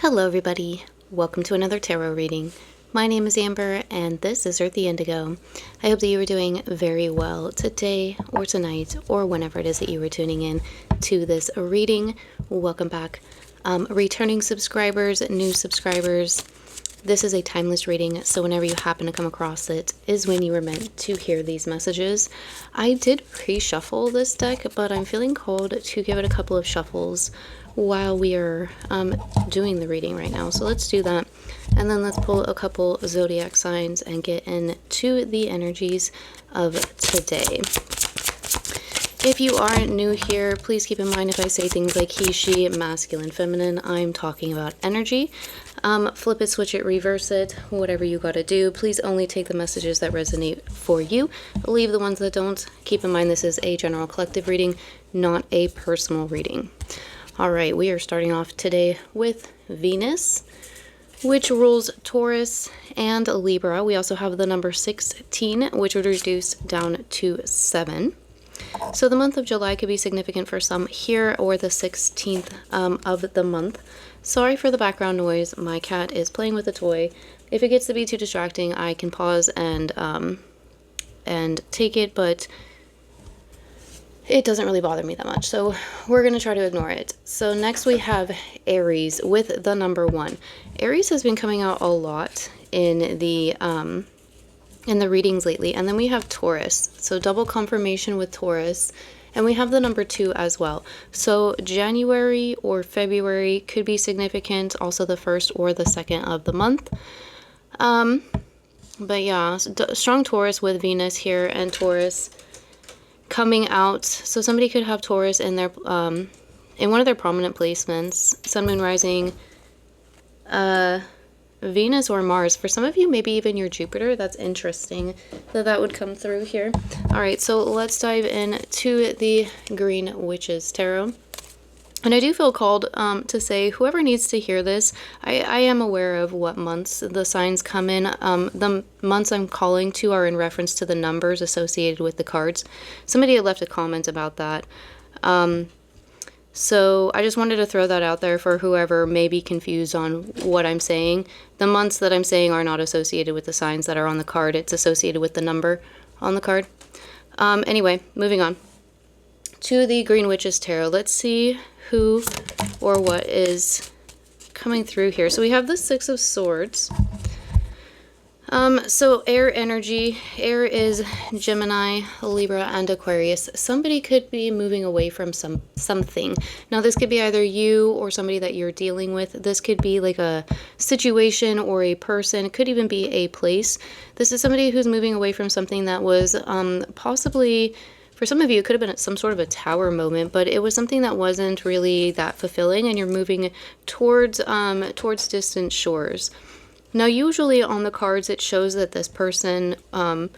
Hello everybody, welcome to another tarot reading. My name is Amber and this is Earthy Indigo. I hope that you are doing very well today or tonight or whenever it is that you are tuning in to this reading. Welcome back. Returning subscribers, new subscribers, this is a timeless reading, so whenever you happen to come across it is when you were meant to hear these messages. I did pre-shuffle this deck, but I'm feeling called to give it a couple of shuffles while we are doing the reading right now. So let's do that, and then let's pull a couple zodiac signs and get into the energies of today. If you are new here, please keep in mind if I say things like he, she, masculine, feminine, I'm talking about energy. Flip it, switch it, reverse it, whatever you gotta do. Please only take the messages that resonate for you. Leave the ones that don't. Keep in mind this is a general collective reading, not a personal reading. All right, we are starting off today with Venus, which rules Taurus and Libra. We also have the number 16, which would reduce down to 7. So the month of July could be significant for some here, or the 16th of the month. Sorry for the background noise. My cat is playing with a toy. If it gets to be too distracting, I can pause and take it, but it doesn't really bother me that much. So we're going to try to ignore it. So next we have Aries with the number 1. Aries has been coming out a lot in the readings lately. And then we have Taurus, so double confirmation with Taurus, and we have the number 2 as well. So January or February could be significant, also the 1st or the 2nd of the month. But yeah, strong Taurus with Venus here and Taurus coming out. So somebody could have Taurus in their in one of their prominent placements, Sun, Moon, Rising, Venus or Mars. For some of you, maybe even your Jupiter. That's interesting that would come through here. All right, so let's dive into the Green Witches Tarot. And I do feel called to say, whoever needs to hear this, I am aware of what months the signs come in. The months I'm calling to are in reference to the numbers associated with the cards. Somebody had left a comment about that. So I just wanted to throw that out there for whoever may be confused on what I'm saying. The months that I'm saying are not associated with the signs that are on the card. It's associated with the number on the card. Anyway, moving on to the Green Witches Tarot. Let's see who or what is coming through here. So we have the Six of Swords. So air energy. Air is Gemini, Libra, and Aquarius. Somebody could be moving away from something. Now this could be either you or somebody that you're dealing with. This could be like a situation or a person. It could even be a place. This is somebody who's moving away from something that was possibly, for some of you, it could have been some sort of a tower moment, but it was something that wasn't really that fulfilling, and you're moving towards distant shores. Now, usually on the cards, it shows that this person on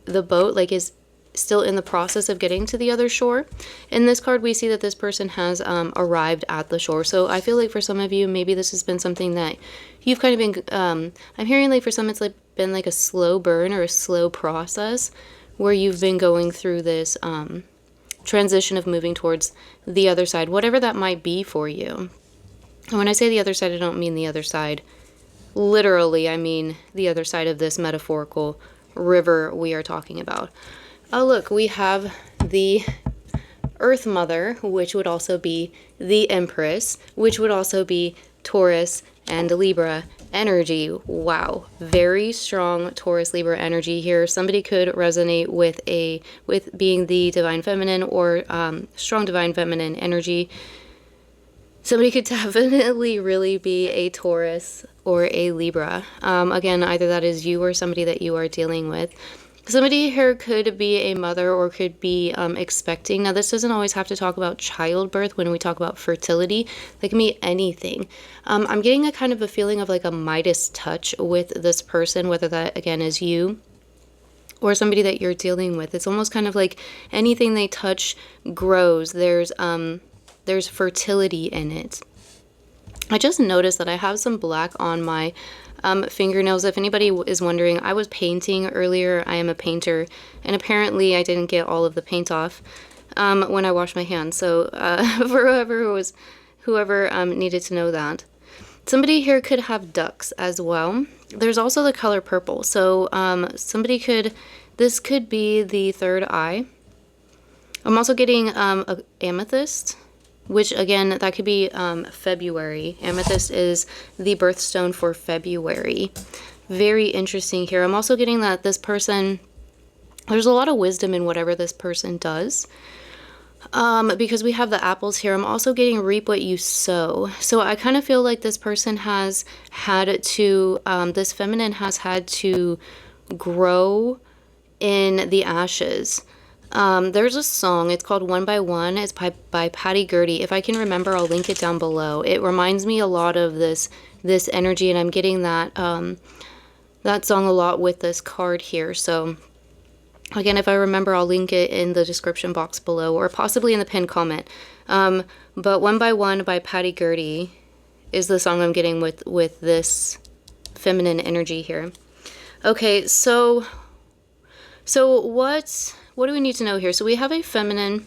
the boat, like, is still in the process of getting to the other shore. In this card, we see that this person has arrived at the shore. So I feel like for some of you, maybe this has been something that you've kind of been, I'm hearing like for some, it's like been like a slow burn or a slow process where you've been going through this transition of moving towards the other side, whatever that might be for you. And when I say the other side, I don't mean the other side literally, I mean the other side of this metaphorical river we are talking about. Oh, look, we have the Earth Mother, which would also be the Empress, which would also be Taurus and Libra energy. Wow, very strong Taurus Libra energy here. Somebody could resonate with being the Divine Feminine or strong Divine Feminine energy. Somebody could definitely really be a Taurus or a Libra. Again, either that is you or somebody that you are dealing with. Somebody here could be a mother or could be expecting. Now, this doesn't always have to talk about childbirth when we talk about fertility. That can be anything. I'm getting a kind of a feeling of like a Midas touch with this person, whether that, again, is you or somebody that you're dealing with. It's almost kind of like anything they touch grows. There's fertility in it. I just noticed that I have some black on my fingernails. If anybody is wondering, I was painting earlier. I am a painter, and apparently I didn't get all of the paint off when I washed my hands. So for whoever whoever needed to know that. Somebody here could have ducks as well. There's also the color purple. So this could be the third eye. I'm also getting a amethyst, which again, that could be February. Amethyst is the birthstone for February. Very interesting here. I'm also getting that this person, there's a lot of wisdom in whatever this person does. Because we have the apples here, I'm also getting reap what you sow. So I kind of feel like this person has had to, this feminine has had to grow in the ashes. There's a song, it's called One by One. It's by Patty Gurdy. If I can remember, I'll link it down below. It reminds me a lot of this energy, and I'm getting that, that song a lot with this card here. So again, if I remember, I'll link it in the description box below, or possibly in the pinned comment. But One by One by Patty Gurdy is the song I'm getting with this feminine energy here. Okay, so what do we need to know here? So we have a feminine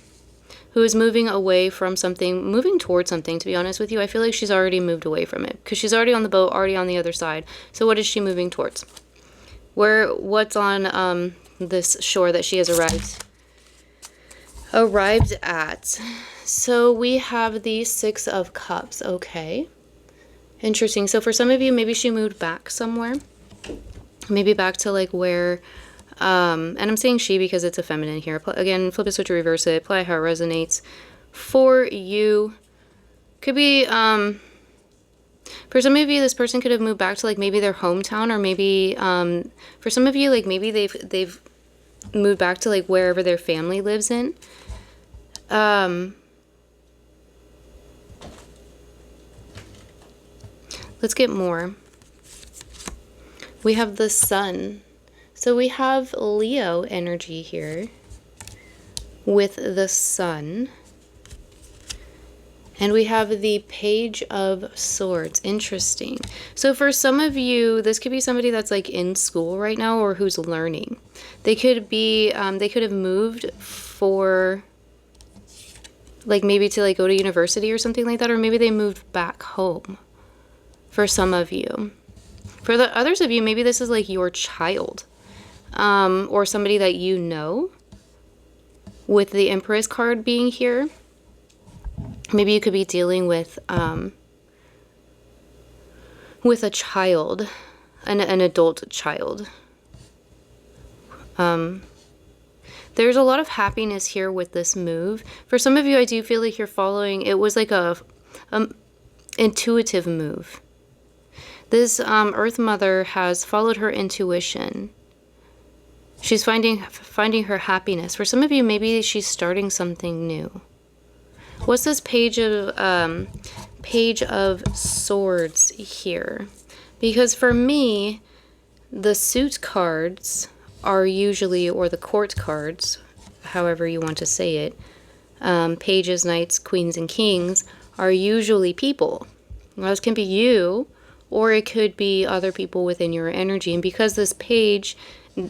who is moving away from something, moving towards something, to be honest with you. I feel like she's already moved away from it, because she's already on the boat, already on the other side. So what is she moving towards? What's on this shore that she has arrived at? So we have the Six of Cups. Okay, interesting. So for some of you, maybe she moved back somewhere, maybe back to like where, and I'm saying she because it's a feminine here. Again, flip it, switch it, reverse it, apply how it resonates for you. Could be, for some of you, this person could have moved back to like maybe their hometown, or maybe, for some of you, like maybe they've moved back to like wherever their family lives in. Let's get more. We have the Sun. So we have Leo energy here with the Sun. And we have the Page of Swords. Interesting. So for some of you, this could be somebody that's like in school right now, or who's learning. They could be, they could have moved for like maybe to like go to university or something like that, or maybe they moved back home for some of you. For the others of you, maybe this is like your child, or somebody that you know, with the Empress card being here. Maybe you could be dealing with a child, an adult child. There's a lot of happiness here with this move. For some of you, I do feel like you're following, it was like a intuitive move. This Earth Mother has followed her intuition. She's finding her happiness. For some of you, maybe she's starting something new. What's this Page of Swords here? Because for me, the suit cards are usually, or the court cards, however you want to say it, pages, knights, queens, and kings, are usually people. Now, this can be you, or it could be other people within your energy. And because this page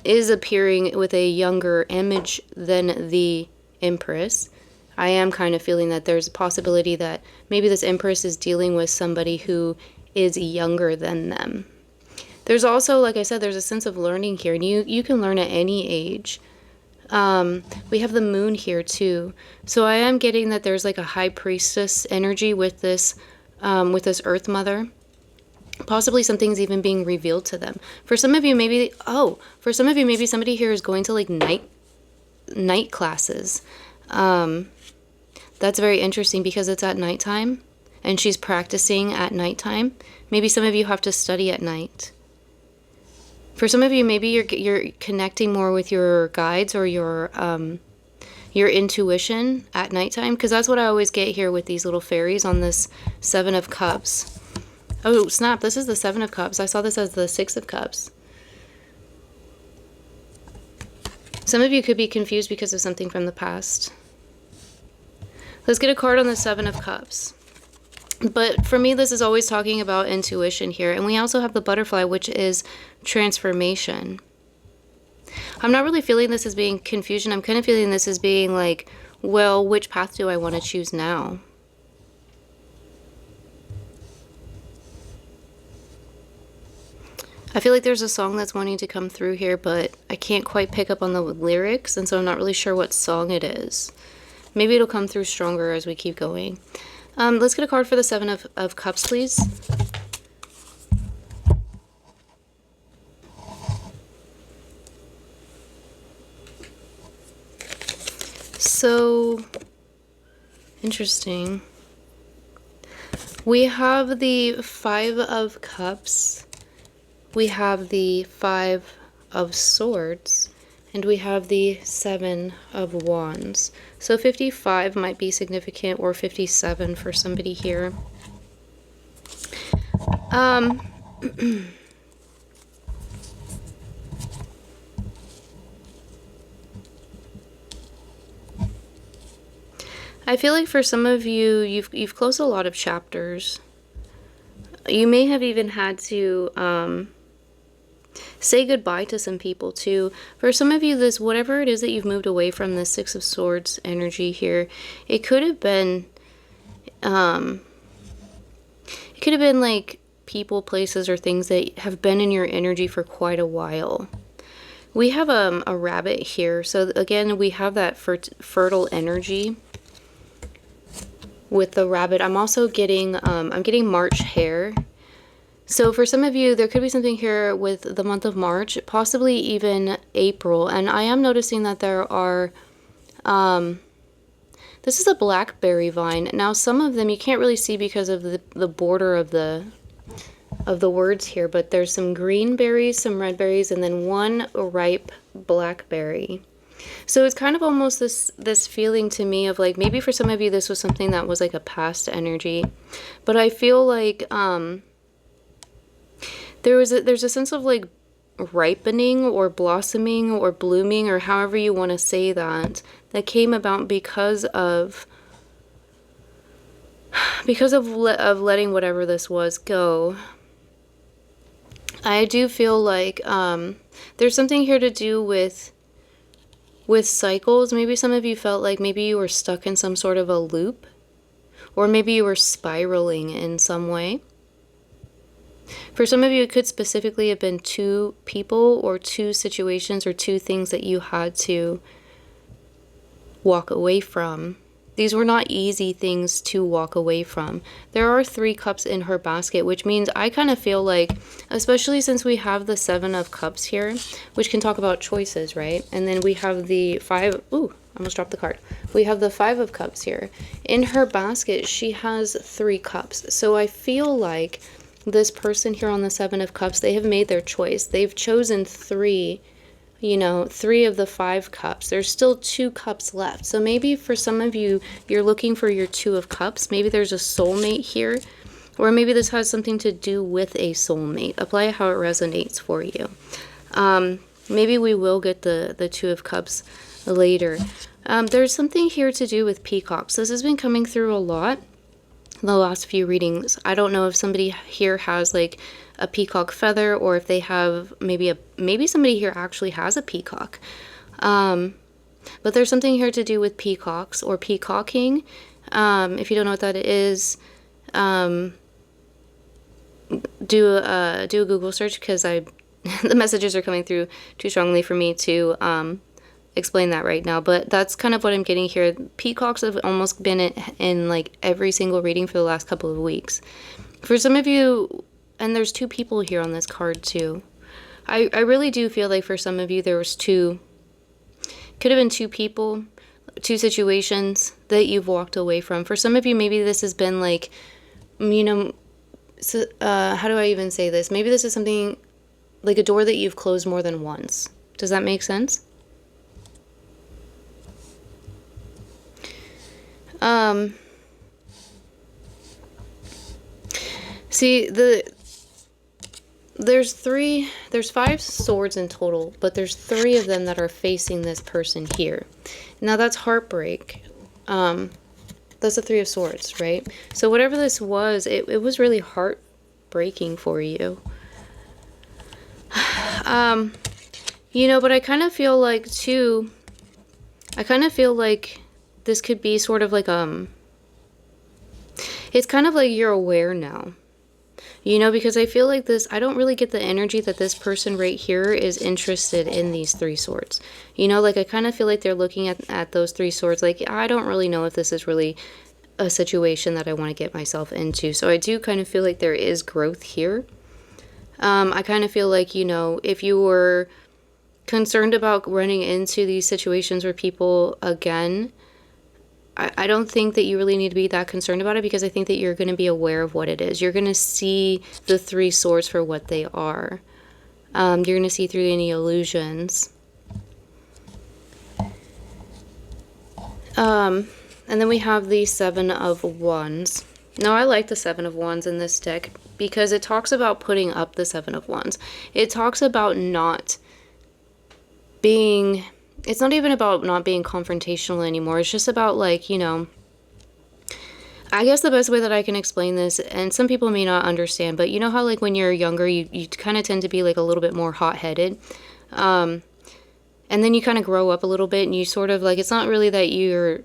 is appearing with a younger image than the Empress, I am kind of feeling that there's a possibility that maybe this Empress is dealing with somebody who is younger than them. There's also, like I said, there's a sense of learning here, and you can learn at any age. We have the Moon here too. So I am getting that there's like a High Priestess energy with this Earth Mother. Possibly something's even being revealed to them. For some of you, maybe, for some of you, maybe somebody here is going to like night classes. That's very interesting because it's at nighttime and she's practicing at nighttime. Maybe some of you have to study at night. For some of you, maybe you're connecting more with your guides or your intuition at nighttime, because that's what I always get here with these little fairies on this Seven of Cups. Oh, snap, this is the Seven of Cups. I saw this as the Six of Cups. Some of you could be confused because of something from the past. Let's get a card on the Seven of Cups. But for me, this is always talking about intuition here. And we also have the butterfly, which is transformation. I'm not really feeling this as being confusion. I'm kind of feeling this as being like, well, which path do I want to choose now? I feel like there's a song that's wanting to come through here, but I can't quite pick up on the lyrics, and so I'm not really sure what song it is. Maybe it'll come through stronger as we keep going. Let's get a card for the Seven of Cups, please. So, interesting. We have the Five of Cups, we have the Five of Swords, and we have the Seven of Wands. So 55 might be significant, or 57 for somebody here. I feel like for some of you, you've closed a lot of chapters. You may have even had to say goodbye to some people too. For some of you, this, whatever it is that you've moved away from, the Six of Swords energy here, it could have been like people, places, or things that have been in your energy for quite a while. We have a rabbit here, so again we have that fertile energy with the rabbit. I'm also getting I'm getting March hare. So for some of you, there could be something here with the month of March, possibly even April. And I am noticing that there are, this is a blackberry vine. Now, some of them you can't really see because of the border of the words here, but there's some green berries, some red berries, and then one ripe blackberry. So it's kind of almost this feeling to me of like, maybe for some of you, this was something that was like a past energy, but I feel like, there's a sense of like ripening or blossoming or blooming, or however you want to say that came about because of letting whatever this was go. I do feel like there's something here to do with cycles. Maybe some of you felt like maybe you were stuck in some sort of a loop, or maybe you were spiraling in some way. For some of you, it could specifically have been two people or two situations or two things that you had to walk away from. These were not easy things to walk away from. There are 3 cups in her basket, which means I kind of feel like, especially since we have the 7 of Cups here, which can talk about choices, right? And then we have the 5, ooh, I almost dropped the card. We have the 5 of Cups here. In her basket, she has 3 cups. So I feel like this person here on the 7 of Cups, they have made their choice. They've chosen 3, you know, 3 of the 5 cups. There's still 2 cups left. So maybe for some of you, you're looking for your 2 of Cups. Maybe there's a soulmate here, or maybe this has something to do with a soulmate. Apply how it resonates for you. Maybe we will get the 2 of Cups later. There's something here to do with peacocks. This has been coming through a lot the last few readings. I don't know if somebody here has like a peacock feather, or if they have maybe somebody here actually has a peacock. But there's something here to do with peacocks or peacocking. If you don't know what that is, do a Google search, because the messages are coming through too strongly for me to explain that right now, but that's kind of what I'm getting here. Peacocks have almost been in like every single reading for the last couple of weeks. For some of you, and there's 2 people here on this card too. I really do feel like for some of you there was 2, could have been 2 people, 2 situations that you've walked away from. For some of you, maybe this has been like, you know, so, how do I even say this? Maybe this is something like a door that you've closed more than once. Does that make sense? See, there's 5 swords in total, but there's 3 of them that are facing this person here. Now that's heartbreak. That's the 3 of Swords, right? So whatever this was, it was really heartbreaking for you. You know, but I kind of feel like too, this could be sort of like, it's kind of like you're aware now. You know, because I feel like this, I don't really get the energy that this person right here is interested in these three swords. You know, like I kind of feel like they're looking at those three swords like, I don't really know if this is really a situation that I want to get myself into. So I do kind of feel like there is growth here. I kind of feel like, you know, if you were concerned about running into these situations where people, again, I don't think that you really need to be that concerned about it, because I think that you're going to be aware of what it is. You're going to see the three swords for what they are. You're going to see through any illusions. And then we have the Seven of Wands. Now, I like the Seven of Wands in this deck because it talks about putting up the Seven of Wands. It talks about not being... It's not even about not being confrontational anymore. It's just about, like, you know, I guess the best way that I can explain this, and some people may not understand, but you know how, like, when you're younger, you kind of tend to be, like, a little bit more hot-headed. And then you kind of grow up a little bit, and you sort of, like, it's not really that you're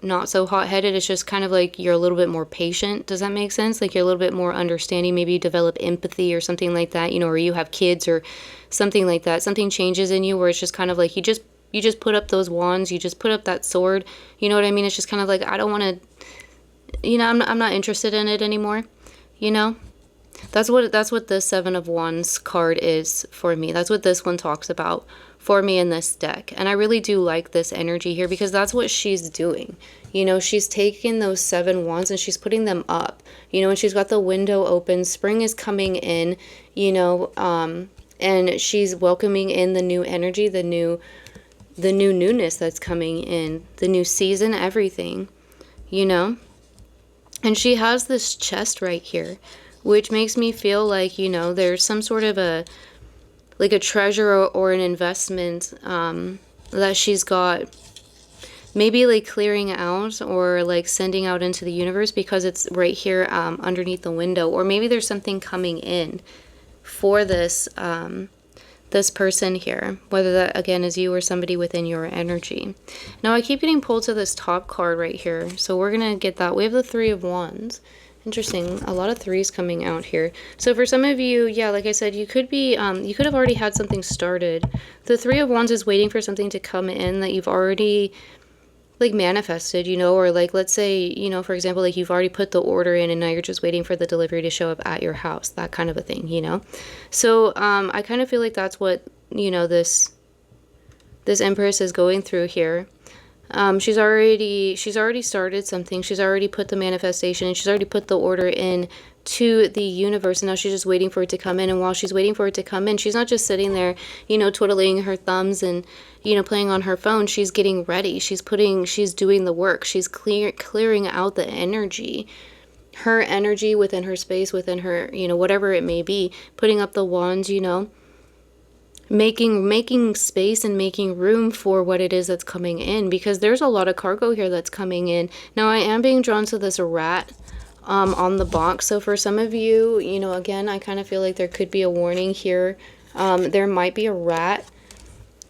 not so hot-headed. It's just kind of like you're a little bit more patient. Does that make sense? Like, you're a little bit more understanding. Maybe you develop empathy or something like that, you know, or you have kids or something like that. Something changes in you where it's just kind of like you just put up those wands, you just put up that sword, you know what I mean? It's just kind of like, I don't want to, you know, I'm not interested in it anymore, you know? That's what the Seven of Wands card is for me. That's what this one talks about for me in this deck. And I really do like this energy here because that's what she's doing. You know, she's taking those 7 wands and she's putting them up, you know, and she's got the window open. Spring is coming in, you know, and she's welcoming in the new energy, the new newness that's coming in, the new season, everything, you know? And she has this chest right here, which makes me feel like, you know, there's some sort of a treasure or an investment that she's got, maybe like clearing out or like sending out into the universe, because it's right here underneath the window. Or maybe there's something coming in for this this person here, whether that again is you or somebody within your energy. Now I keep getting pulled to this top card right here, so we're gonna get that. We have the Three of Wands. Interesting, a lot of threes coming out here. So for some of you, yeah, like I said, you could be you could have already had something started. The Three of Wands is waiting for something to come in that you've already like manifested, you know, or like, let's say, you know, for example, like you've already put the order in and now you're just waiting for the delivery to show up at your house, that kind of a thing, you know? So I kind of feel like that's what, you know, this Empress is going through here. She's already started something. She's already put the manifestation and she's already put the order in to the universe, and now she's just waiting for it to come in. And while she's waiting for it to come in, she's not just sitting there, you know, twiddling her thumbs and, you know, playing on her phone. She's getting ready. She's doing the work. She's clearing out the energy, her energy within her space, within her, you know, whatever it may be, putting up the wands, you know, making space and making room for what it is that's coming in, because there's a lot of cargo here that's coming in. Now I am being drawn to this rat on the box. So for some of you, you know, again, I kind of feel like there could be a warning here. There might be a rat,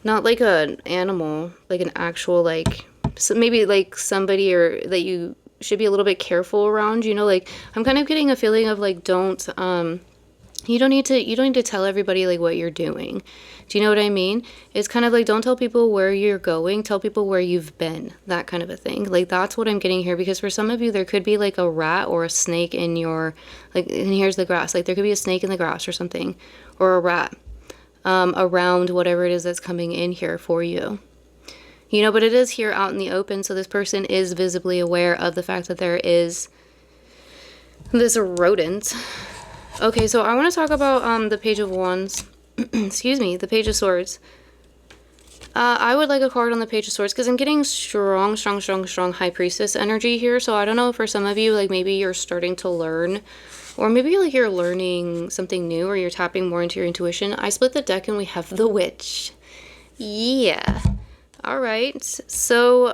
not like an animal, like an actual, like, so maybe like somebody or that you should be a little bit careful around, you know, like I'm kind of getting a feeling of like, you don't need to tell everybody like what you're doing. Do you know what I mean? It's kind of like, don't tell people where you're going, tell people where you've been, that kind of a thing. Like, that's what I'm getting here, because for some of you, there could be like a rat or a snake in your, like, and here's the grass. Like, there could be a snake in the grass or something, or a rat around whatever it is that's coming in here for you. You know, but it is here out in the open, so this person is visibly aware of the fact that there is this rodent. Okay, so I want to talk about the Page of Wands. Excuse me, the Page of Swords. I would like a card on the Page of Swords because I'm getting strong High Priestess energy here. So I don't know, for some of you, like maybe you're starting to learn, or maybe like you're learning something new, or you're tapping more into your intuition. I split the deck and we have the Witch. Yeah. All right. So,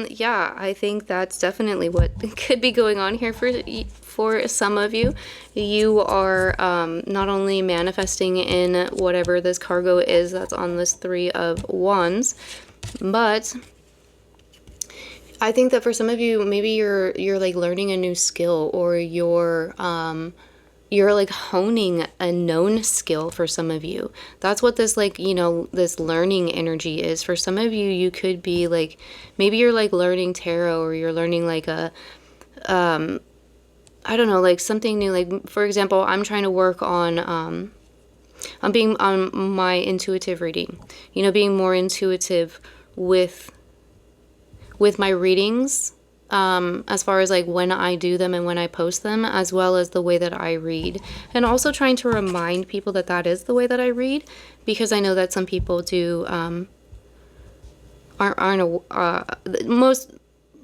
yeah, I think that's definitely what could be going on here for some of you. You are not only manifesting in whatever this cargo is that's on this Three of Wands, but I think that for some of you, maybe you're like learning a new skill, or you're you're like honing a known skill for some of you. That's what this like, you know, this learning energy is. For some of you, you could be like, maybe you're like learning tarot, or you're learning like a, I don't know, like something new. Like, for example, I'm trying to work on being on my intuitive reading, you know, being more intuitive with my readings, as far as like when I do them and when I post them, as well as the way that I read. And also trying to remind people that that is the way that I read, because I know that some people do, most,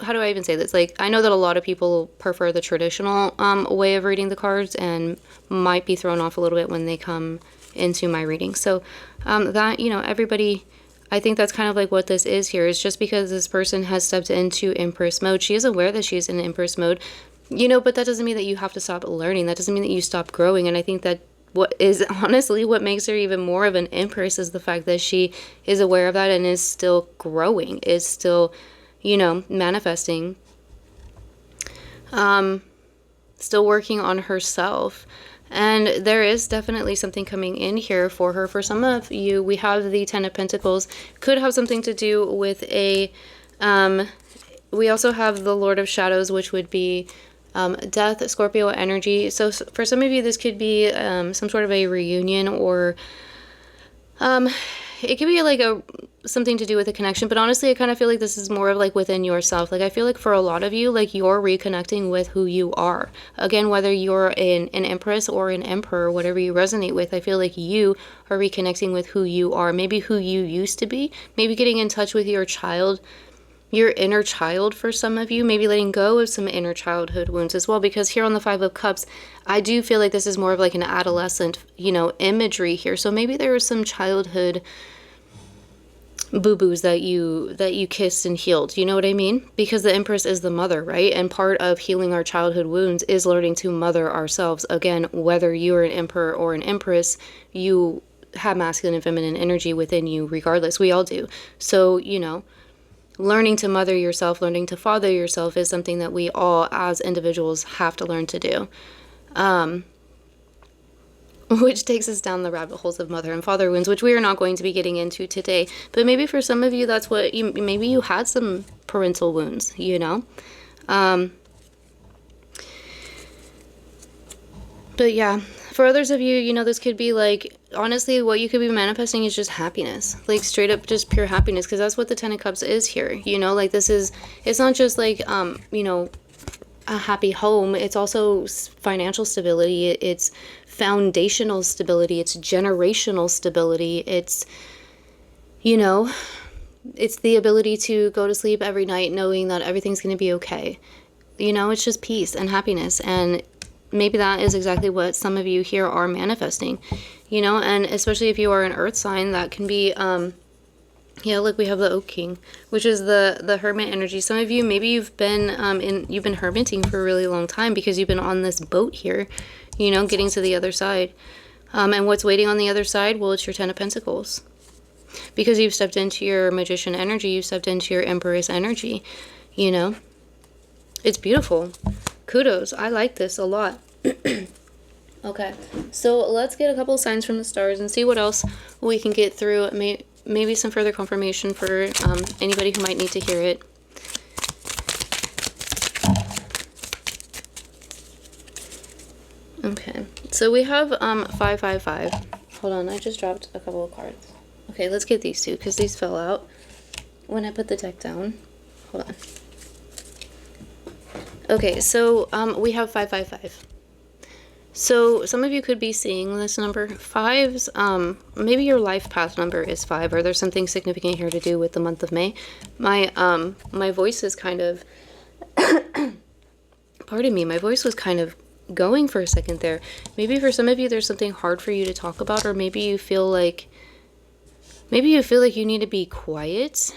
how do I even say this? Like, I know that a lot of people prefer the traditional way of reading the cards and might be thrown off a little bit when they come into my reading. So that, you know, everybody, I think that's kind of like what this is here. Is just because this person has stepped into Empress mode, she is aware that she's in Empress mode, you know, but that doesn't mean that you have to stop learning. That doesn't mean that you stop growing. And I think that what is honestly what makes her even more of an Empress is the fact that she is aware of that and is still growing, is still, you know, manifesting, still working on herself. And there is definitely something coming in here for her. For some of you, we have the Ten of Pentacles. Could have something to do with a, we also have the Lord of Shadows, which would be death, Scorpio energy. So for some of you, this could be some sort of a reunion, or it could be like something to do with a connection. But honestly, I kind of feel like this is more of like within yourself. Like, I feel like for a lot of you, like, you're reconnecting with who you are. Again, whether you're an Empress or an Emperor, whatever you resonate with, I feel like you are reconnecting with who you are. Maybe who you used to be. Maybe getting in touch with your child, your inner child for some of you. Maybe letting go of some inner childhood wounds as well. Because here on the Five of Cups, I do feel like this is more of like an adolescent, you know, imagery here. So maybe there was some childhood boo-boos that you kissed and healed, you know what I mean? Because the Empress is the mother, right? And part of healing our childhood wounds is learning to mother ourselves. Again, whether you're an Emperor or an Empress, you have masculine and feminine energy within you regardless. We all do. So, you know, learning to mother yourself, learning to father yourself is something that we all as individuals have to learn to do. Which takes us down the rabbit holes of mother and father wounds, which we are not going to be getting into today. But maybe for some of you, that's what you, maybe you had some parental wounds, you know? But yeah, for others of you, you know, this could be like, honestly, what you could be manifesting is just happiness. Like, straight up just pure happiness, because that's what the Ten of Cups is here. You know, like, this is, it's not just like, you know, a happy home. It's also financial stability. It's foundational stability. It's generational stability. It's, you know, it's the ability to go to sleep every night knowing that everything's going to be okay. You know, it's just peace and happiness. And maybe that is exactly what some of you here are manifesting, you know, and especially if you are an earth sign, that can be, yeah, look, we have the Oak King, which is the hermit energy. Some of you, maybe you've been you've been hermiting for a really long time because you've been on this boat here, you know, getting to the other side. And what's waiting on the other side? Well, it's your Ten of Pentacles. Because you've stepped into your Magician energy, you've stepped into your Empress energy, you know. It's beautiful. Kudos. I like this a lot. Okay, so let's get a couple of signs from the stars and see what else we can get through. Maybe some further confirmation for anybody who might need to hear it. Okay, so we have 555. Hold on, I just dropped a couple of cards. Okay, let's get these two because these fell out when I put the deck down. Hold on. Okay, so we have 555. So some of you could be seeing this number. Fives, maybe your life path number is 5, or there's something significant here to do with the month of May. My voice is kind of, pardon me, my voice was kind of going for a second there. Maybe for some of you, there's something hard for you to talk about, or maybe you feel like you need to be quiet,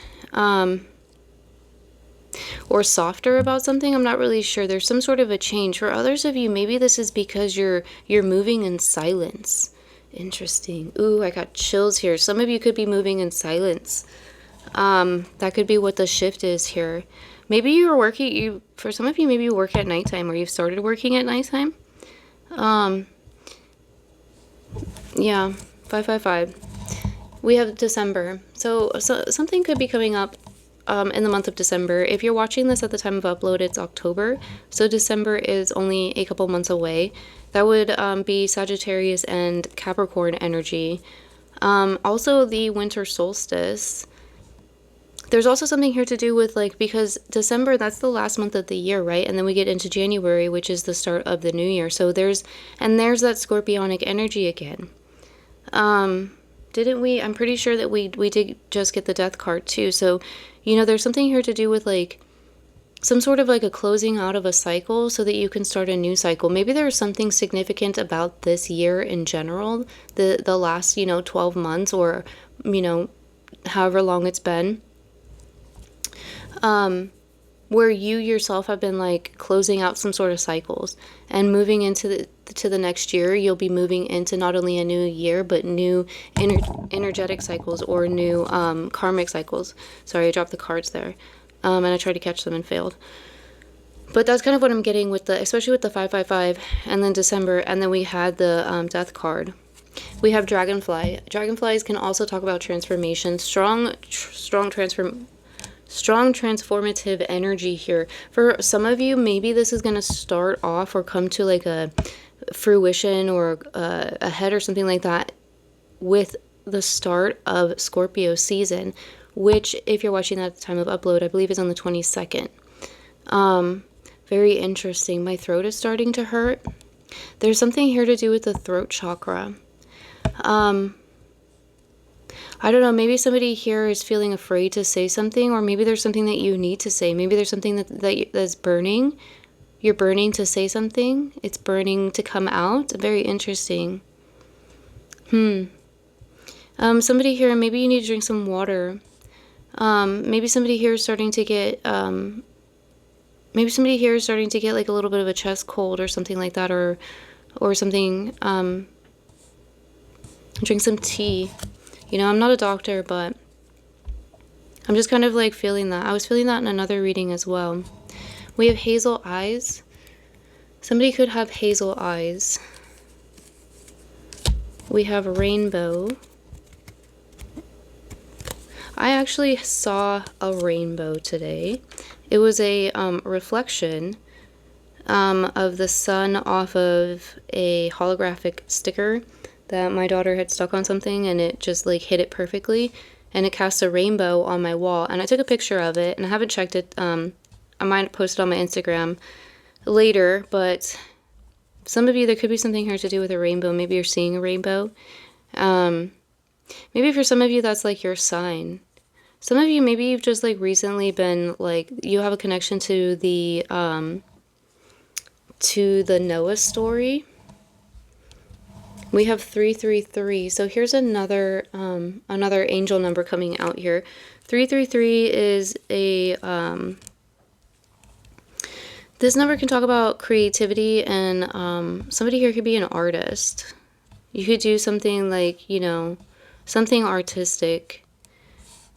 or softer about something. I'm not really sure. There's some sort of a change. For others of you, maybe this is because you're moving in silence. Interesting. Ooh, I got chills here. Some of you could be moving in silence. That could be what the shift is here. Maybe you're working, for some of you, maybe you work at nighttime, or you've started working at nighttime. Yeah, 555. We have December. So something could be coming up in the month of December. If you're watching this at the time of upload, it's October. So December is only a couple months away. That would be Sagittarius and Capricorn energy. Also, the winter solstice. There's also something here to do with, like, because December, that's the last month of the year, right? And then we get into January, which is the start of the new year. So there's that scorpionic energy again. Didn't we? I'm pretty sure that we did just get the death card too. So, you know, there's something here to do with, like, some sort of like a closing out of a cycle so that you can start a new cycle. Maybe there's something significant about this year in general, the last, 12 months, or, however long it's been, where you yourself have been like closing out some sort of cycles and moving into the next year. You'll be moving into not only a new year, but new energetic cycles, or new karmic cycles. Sorry, I dropped the cards there, and I tried to catch them and failed. But that's kind of what I'm getting with especially with the 555, and then December, and then we had the death card. We have Dragonfly. Dragonflies can also talk about transformation, strong transformative energy here. For some of you, maybe this is going to start off or come to like a fruition or a head or something like that with the start of Scorpio season, which, if you're watching that at the time of upload, I believe is on the 22nd. Very interesting. My throat is starting to hurt. There's something here to do with the throat chakra. I don't know, maybe somebody here is feeling afraid to say something, or maybe there's something that you need to say. Maybe there's something that's burning. You're burning to say something. It's burning to come out. Very interesting. Somebody here, maybe you need to drink some water. Maybe somebody here is starting to get, like a little bit of a chest cold or something like that, or something. Drink some tea. I'm not a doctor, but I'm just kind of like feeling that. I was feeling that in another reading as well. We have hazel eyes. Somebody could have hazel eyes. We have rainbow. I actually saw a rainbow today. It was a reflection of the sun off of a holographic sticker that my daughter had stuck on something, and it just like hit it perfectly, and it cast a rainbow on my wall. And I took a picture of it, and I haven't checked it. I might post it on my Instagram later, but some of you, there could be something here to do with a rainbow. Maybe you're seeing a rainbow. Maybe for some of you, that's like your sign. Some of you, maybe you've just like recently been like, you have a connection to the Noah story. We have 333. So here's another angel number coming out here. 333 is a this number can talk about creativity, and somebody here could be an artist. You could do something like, something artistic.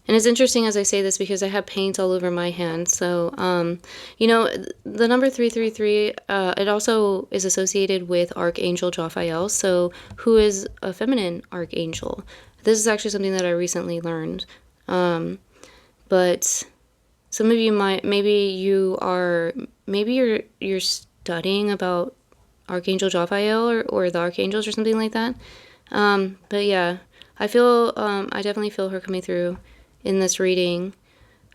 And it's interesting as I say this because I have paint all over my hand. So, the number 333, it also is associated with Archangel Jophiel, so who is a feminine archangel. This is actually something that I recently learned. But some of you you're studying about Archangel Jophiel or the archangels or something like that. But yeah, I definitely feel her coming through in this reading.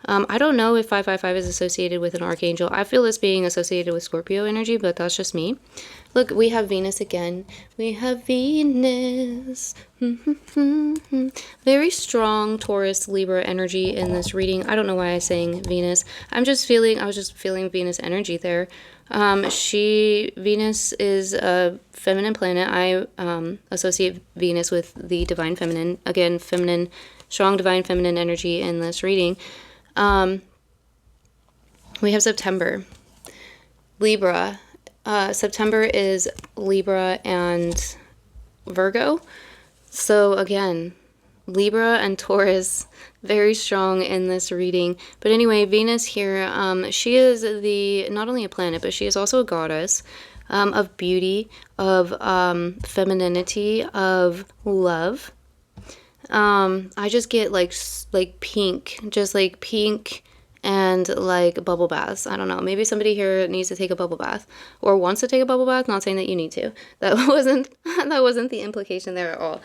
I don't know if 555 is associated with an archangel. I feel this being associated with Scorpio energy, but that's just me. Look, we have Venus again. We have Venus. Very strong Taurus, Libra energy in this reading. I don't know why I sang Venus. I was just feeling Venus energy there. Venus is a feminine planet. I associate Venus with the divine feminine. Again, strong divine feminine energy in this reading. We have September. Libra. September is Libra and Virgo. So again, Libra and Taurus, very strong in this reading. But anyway, Venus here, she is not only a planet, but she is also a goddess. of beauty, of femininity, of love. I just get like pink, just like pink and like bubble baths. I don't know. Maybe somebody here needs to take a bubble bath or wants to take a bubble bath. Not saying that you need to. That wasn't the implication there at all.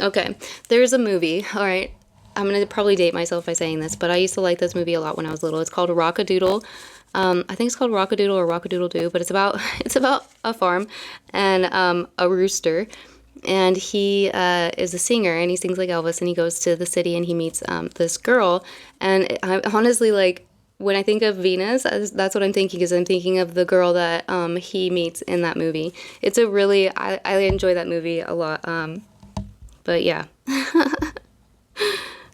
Okay. There's a movie. All right. I'm gonna probably date myself by saying this, but I used to like this movie a lot when I was little. It's called Rock-a-Doodle. I think it's called Rock-a-Doodle or Rock-a-Doodle-Doo, but it's about a farm and a rooster. And he is a singer, and he sings like Elvis, and he goes to the city, and he meets this girl. And I honestly, like, when I think of Venus, that's what I'm thinking, is I'm thinking of the girl that he meets in that movie. It's a really, I enjoy that movie a lot. But yeah.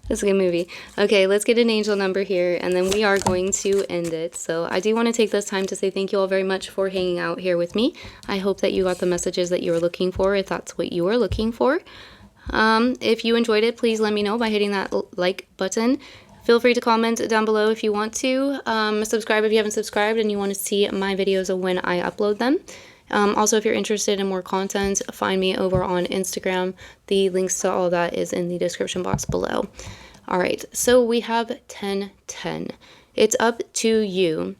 It's a good movie. Okay, let's get an angel number here, and then we are going to end it. So I do want to take this time to say thank you all very much for hanging out here with me. I hope that you got the messages that you were looking for, if that's what you were looking for. If you enjoyed it, please let me know by hitting that like button. Feel free to comment down below if you want to. Subscribe if you haven't subscribed and you want to see my videos when I upload them. Also, if you're interested in more content, find me over on Instagram. The links to all that is in the description box below. All right, so we have 10-10. It's up to you.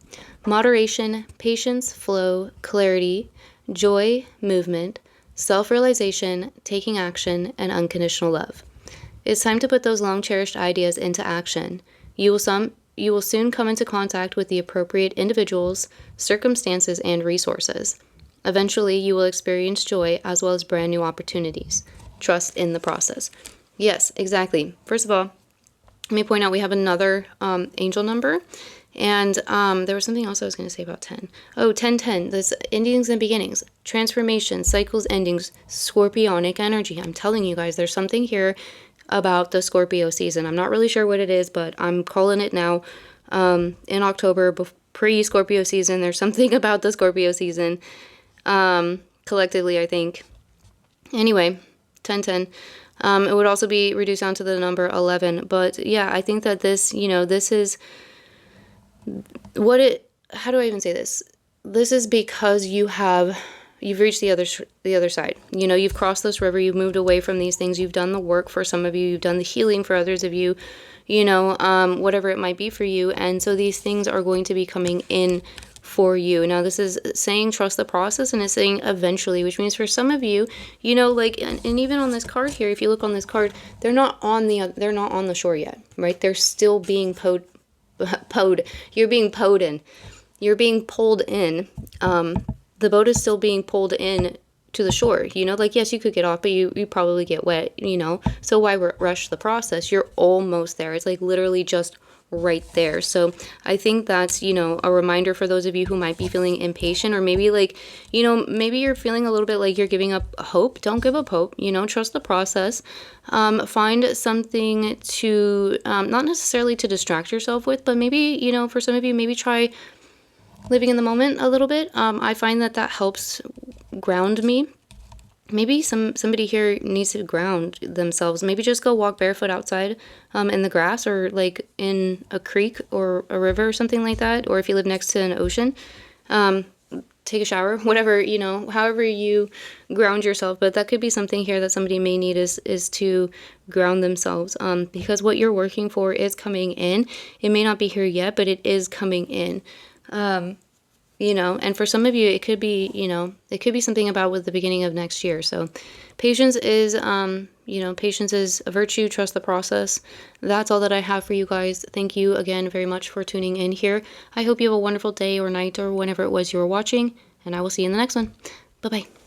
Moderation, patience, flow, clarity, joy, movement, self-realization, taking action, and unconditional love. It's time to put those long-cherished ideas into action. You will soon come into contact with the appropriate individuals, circumstances, and resources. Eventually, you will experience joy as well as brand new opportunities. Trust in the process. Yes, exactly. First of all, let me point out we have another angel number. And there was something else I was going to say about 10. Oh, 10-10. This endings and beginnings. Transformation, cycles, endings, scorpionic energy. I'm telling you guys, there's something here about the Scorpio season. I'm not really sure what it is, but I'm calling it now. In October, pre-Scorpio season, there's something about the Scorpio season. Collectively, I think. Anyway, 10-10. It would also be reduced down to the number 11. But yeah, I think that this, this is how do I even say this? This is because you've reached the other side. You've crossed this river, you've moved away from these things, you've done the work for some of you, you've done the healing for others of you, whatever it might be for you. And so these things are going to be coming in for you. Now, this is saying trust the process, and it's saying eventually, which means for some of you, and even on this card here, if you look on this card, they're not on the shore yet, right? They're still being You're being pulled in. You're being pulled in. The boat is still being pulled in to the shore. Yes, you could get off, but you probably get wet. So why rush the process? You're almost there. It's like literally just right there. So I think that's, a reminder for those of you who might be feeling impatient, or maybe maybe you're feeling a little bit like you're giving up hope. Don't give up hope. Trust the process. Find something to, not necessarily to distract yourself with, but maybe, for some of you, maybe try living in the moment a little bit. I find that helps ground me. Maybe somebody here needs to ground themselves. Maybe just go walk barefoot outside in the grass, or like in a creek or a river or something like that. Or if you live next to an ocean, take a shower, whatever, however you ground yourself. But that could be something here that somebody may need is to ground themselves, because what you're working for is coming in. It may not be here yet, but it is coming in. And for some of you, it could be, it could be something about with the beginning of next year. So patience is, patience is a virtue. Trust the process. That's all that I have for you guys. Thank you again very much for tuning in here. I hope you have a wonderful day or night or whenever it was you were watching, and I will see you in the next one. Bye-bye.